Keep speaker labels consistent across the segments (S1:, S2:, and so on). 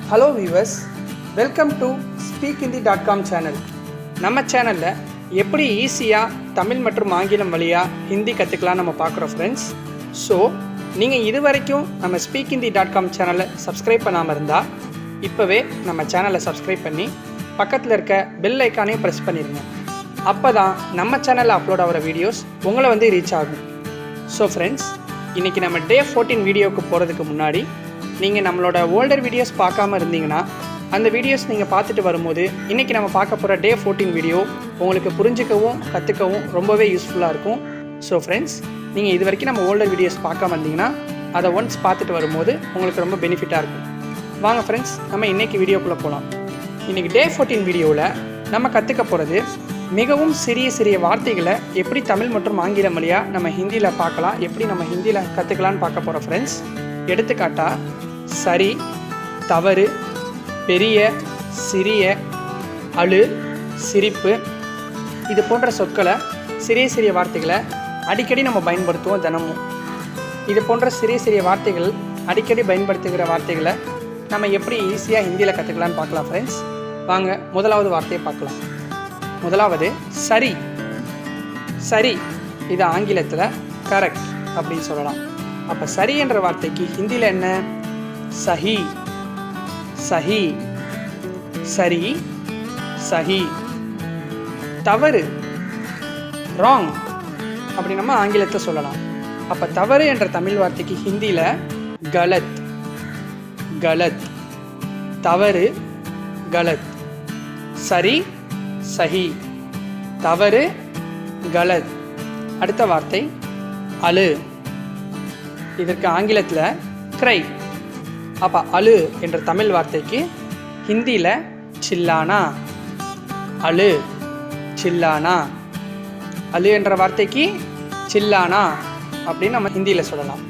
S1: Hello viewers, welcome to speakhindi.com channel. நம்ம சேனலில் எப்படி ஈஸியாக தமிழ் மற்றும் ஆங்கிலம் வழியாக ஹிந்தி கற்றுக்கலாம் நம்ம பார்க்குறோம் ஃப்ரெண்ட்ஸ். ஸோ நீங்கள் இது வரைக்கும் நம்ம speakhindi.com சேனலை சப்ஸ்கிரைப் பண்ணாமல் இருந்தால் இப்போவே நம்ம சேனலை சப்ஸ்கிரைப் பண்ணி பக்கத்தில் இருக்க பெல் ஐக்கானையும் ப்ரெஸ் பண்ணிடுங்க. அப்போ தான் நம்ம சேனலில் அப்லோட் ஆகிற வீடியோஸ் உங்களை ரீச் ஆகும். ஸோ ஃப்ரெண்ட்ஸ், இன்றைக்கி நம்ம டே 14 வீடியோவுக்கு போகிறதுக்கு முன்னாடி நீங்கள் நம்மளோட ஓல்டர் வீடியோஸ் பார்க்காம இருந்தீங்கன்னா அந்த வீடியோஸ் நீங்கள் பார்த்துட்டு வரும்போது இன்றைக்கி நம்ம பார்க்க போகிற டே 14 வீடியோ உங்களுக்கு புரிஞ்சிக்கவும் கற்றுக்கவும் ரொம்பவே யூஸ்ஃபுல்லாக இருக்கும். ஸோ ஃப்ரெண்ட்ஸ், நீங்கள் இது வரைக்கும் நம்ம ஓல்டர் வீடியோஸ் பார்க்காம இருந்தீங்கன்னா அதை ஒன்ஸ் பார்த்துட்டு வரும்போது உங்களுக்கு ரொம்ப பெனிஃபிட்டாக இருக்கும். வாங்க ஃப்ரெண்ட்ஸ், நம்ம இன்றைக்கி வீடியோக்குள்ளே போகலாம். இன்றைக்கி டே 14 வீடியோவில் நம்ம கற்றுக்க போகிறது மிகவும் சிறிய சிறிய வார்த்தைகளை எப்படி தமிழ் மற்றும் ஆங்கிலம் வழியாக நம்ம ஹிந்தியில் பார்க்கலாம், எப்படி நம்ம ஹிந்தியில் கற்றுக்கலான்னு பார்க்க போகிறோம் ஃப்ரெண்ட்ஸ். எடுத்துக்காட்டா சரி, தவறு, பெரிய, சிறிய, அழு, சிரிப்பு, இது போன்ற சொற்களை சிறிய சிறிய வார்த்தைகளை அடிக்கடி நம்ம பயன்படுத்துவோம் தினமும். இது போன்ற சிறிய சிறிய வார்த்தைகள் அடிக்கடி பயன்படுத்துகிற வார்த்தைகளை நம்ம எப்படி ஈஸியாக ஹிந்தியில் கற்றுக்கலான்னு பார்க்கலாம் ஃப்ரெண்ட்ஸ். வாங்க முதலாவது வார்த்தையை பார்க்கலாம். முதலாவது சரி. சரி, இது ஆங்கிலத்தில் கரெக்ட் அப்படின்னு சொல்லலாம். அப்போ சரி என்ற வார்த்தைக்கு ஹிந்தியில் என்ன? சஹி. சஹி, சரி, சஹி. தவறு, ராங் அப்படி நம்ம ஆங்கிலத்தில் சொல்லலாம். அப்போ தவறு என்ற தமிழ் வார்த்தைக்கு ஹிந்தியில் கலத். கலத், தவறு, கலத். சரி, சஹி, தவறு, கலத். அடுத்த வார்த்தை அழு. இதற்கு ஆங்கிலத்தில் க்ரை. அப்போ அழு என்ற தமிழ் வார்த்தைக்கு ஹிந்தியில் சில்லானா. அழு, சில்லானா. அழு என்ற வார்த்தைக்கு சில்லானா அப்படின்னு நம்ம ஹிந்தியில் சொல்லலாம்.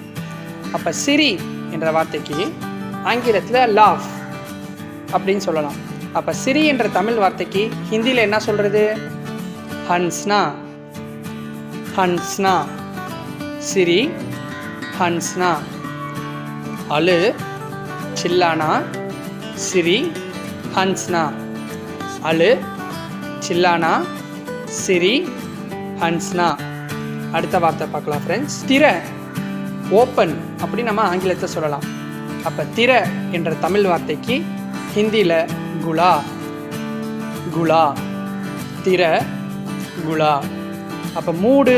S1: அப்போ சிரி என்ற வார்த்தைக்கு ஆங்கிலத்தில் லாஃப் அப்படின்னு சொல்லலாம். அப்போ சிரி என்ற தமிழ் வார்த்தைக்கு ஹிந்தியில் என்ன சொல்கிறது? ஹன்ஸ்னா. ஹன்ஸ்னா, சிரி, ஹன்ஸ்னா. அழு, சில்லானா, சிரி, ஹன்ஸ்னா. அழு, சில்லானா, சிரி, ஹன்ஸ்னா. அடுத்த வார்த்தை பார்க்கலாம் ஃப்ரெண்ட்ஸ். திற, ஓப்பன் அப்படி நம்ம ஆங்கிலத்தை சொல்லலாம். அப்போ திற என்ற தமிழ் வார்த்தைக்கு ஹிந்தியில் குலா. குலா, திற, குலா. அப்போ மூடு,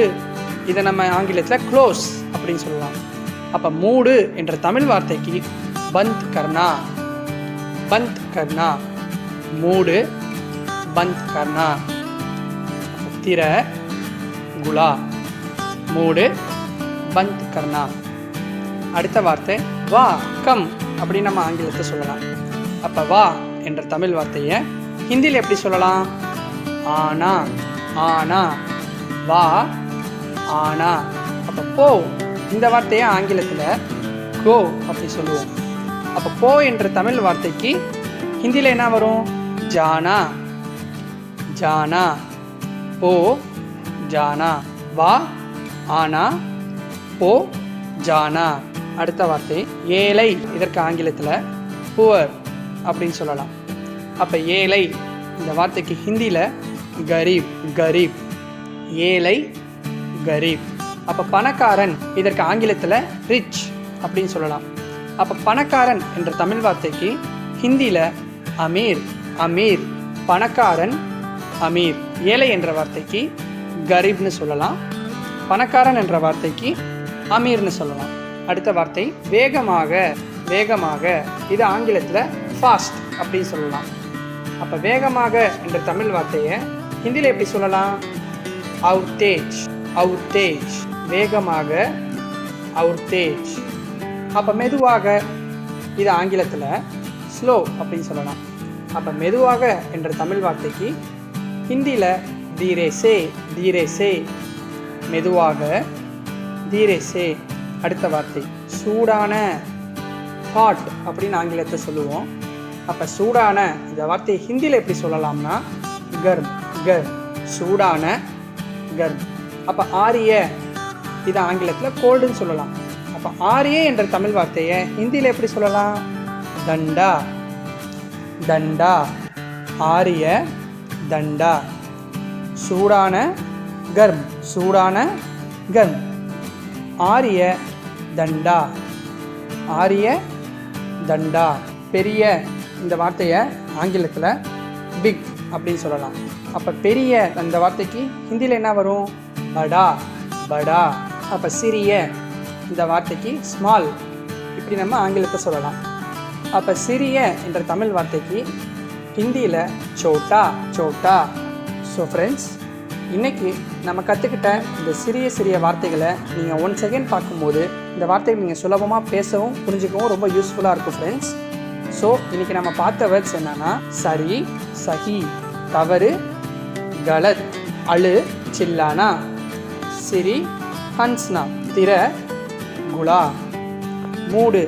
S1: இதை நம்ம ஆங்கிலத்தில் க்ளோஸ் அப்படின்னு சொல்லலாம். அப்போ மூடு என்ற தமிழ் வார்த்தைக்கு பந்த் கர்னா. பந்த் கர்னா, மூடு, பந்த் கர்னா. திற, குலா, மூடு, பந்த் கர்னா. அடுத்த வார்த்தை வா, கம் அப்படின்னு நம்ம ஆங்கிலத்தை சொல்லலாம். அப்போ வா என்ற தமிழ் வார்த்தையை ஹிந்தியில் எப்படி சொல்லலாம்? ஆனா. ஆனா, வா, ஆனா. அப்போ போ, இந்த வார்த்தையை ஆங்கிலத்தில் கோ அப்படி சொல்லுவோம். அப்போ போ என்ற தமிழ் வார்த்தைக்கு ஹிந்தியில் என்ன வரும்? ஜானா. ஜானா, போ, ஜானா. வா, ஆனா, போ, ஜானா. அடுத்த வார்த்தை ஏழை. இதற்கு ஆங்கிலத்தில் புவர் அப்படின்னு சொல்லலாம். அப்போ ஏழை இந்த வார்த்தைக்கு ஹிந்தியில் கரீப். கரீப், ஏழை, கரீப். அப்போ பணக்காரன், இதற்கு ஆங்கிலத்தில் ரிச் அப்படின்னு சொல்லலாம். அப்போ பணக்காரன் என்ற தமிழ் வார்த்தைக்கு ஹிந்தியில் அமீர். அமீர், பணக்காரன், அமீர். ஏழை என்ற வார்த்தைக்கு கரீப்னு சொல்லலாம். பணக்காரன் என்ற வார்த்தைக்கு அமீர்னு சொல்லலாம். அடுத்த வார்த்தை வேகமாக. வேகமாக, இது ஆங்கிலத்தில் ஃபாஸ்ட் அப்படின்னு சொல்லலாம். அப்போ வேகமாக என்ற தமிழ் வார்த்தையை ஹிந்தியில் எப்படி சொல்லலாம்? அவுர் தேஜ். அவுர் தேஜ், வேகமாக, அவுர் தேஜ். அப்போ மெதுவாக, இது ஆங்கிலத்தில் ஸ்லோ அப்படின்னு சொல்லலாம். அப்போ மெதுவாக என்ற தமிழ் வார்த்தைக்கு ஹிந்தியில் தீரே சே. தீரே சே, மெதுவாக, தீரே சே. அடுத்த வார்த்தை சூடான, ஹாட் அப்படின்னு ஆங்கிலத்தை சொல்லுவோம். அப்போ சூடான இந்த வார்த்தையை ஹிந்தியில் எப்படி சொல்லலாம்னா கர்ம். கர்ம், சூடான, கர்ம். அப்போ ஆரிய, இது ஆங்கிலத்தில் கோல்டுன்னு சொல்லலாம். அப்போ ஆரிய என்ற தமிழ் வார்த்தையை ஹிந்தியில் எப்படி சொல்லலாம்? தண்டா. தண்டா, ஆரிய தண்டா. சூடான கர்ம், சூடான கர்ம். ஆரிய தண்டா, ஆரிய தண்டா. பெரிய இந்த வார்த்தையை ஆங்கிலத்தில் பிக் அப்படின்னு சொல்லலாம். அப்போ பெரிய அந்த வார்த்தைக்கு ஹிந்தியில் என்ன வரும்? படா, படா. அப்போ சிறிய இந்த வார்த்தைக்கு ஸ்மால், இப்படி நம்ம ஆங்கிலத்தை சொல்லலாம். அப்போ சிறிய என்ற தமிழ் வார்த்தைக்கு ஹிந்தியில் சோட்டா, சோட்டா. ஸோ ஃப்ரெண்ட்ஸ், இன்றைக்கி நம்ம கற்றுக்கிட்ட இந்த சிறிய சிறிய வார்த்தைகளை நீங்கள் 1 செகண்ட் பார்க்கும்போது இந்த வார்த்தைகள் நீங்கள் சுலபமாக பேசவும் புரிஞ்சுக்கவும் ரொம்ப யூஸ்ஃபுல்லாக இருக்கும் ஃப்ரெண்ட்ஸ். ஸோ இன்றைக்கி நம்ம பார்த்த வேர்ட்ஸ் என்னென்னா சரி, சஹி, தவறு, கலத், அழு, சில்லானா, சிரி, ஹன்ஸ்னா, திர, குலா, மூடு,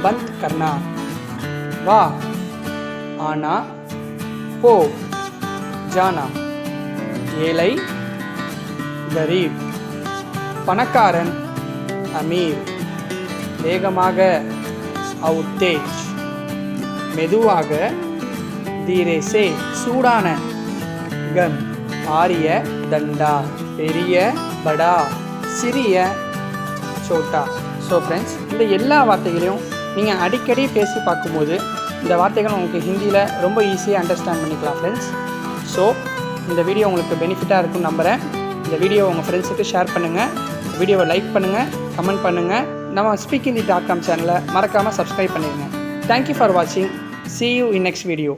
S1: பந்த் கர்னா, வா, ஆனா, போ, ஜானா. ஏழை, கரீப், பணக்காரன், அமீர். வேகமாக, அவுட் தேஜ், மெதுவாக, தீரே சே, சூடான, கம், ஆரிய தண்டா, பெரிய படா, சிறிய சோட்டா. ஸோ ஃப்ரெண்ட்ஸ், இந்த எல்லா வார்த்தைகளையும் நீங்கள் அடிக்கடி பேசி பார்க்கும்போது இந்த வார்த்தைகள் உங்களுக்கு ஹிந்தியில் ரொம்ப ஈஸியாக அண்டர்ஸ்டாண்ட் பண்ணிக்கலாம் ஃப்ரெண்ட்ஸ். ஸோ இந்த வீடியோ உங்களுக்கு பெனிஃபிட்டாக இருக்கும்னு நம்புகிறேன். இந்த வீடியோ உங்கள் ஃப்ரெண்ட்ஸுக்கு ஷேர் பண்ணுங்கள், வீடியோவை லைக் பண்ணுங்கள், கமெண்ட் பண்ணுங்கள். நம்ம speakinthindi.com சேனலை மறக்காமல் சப்ஸ்கிரைப் பண்ணிடுங்க. தேங்க்யூ ஃபார் வாட்சிங். See you in next video.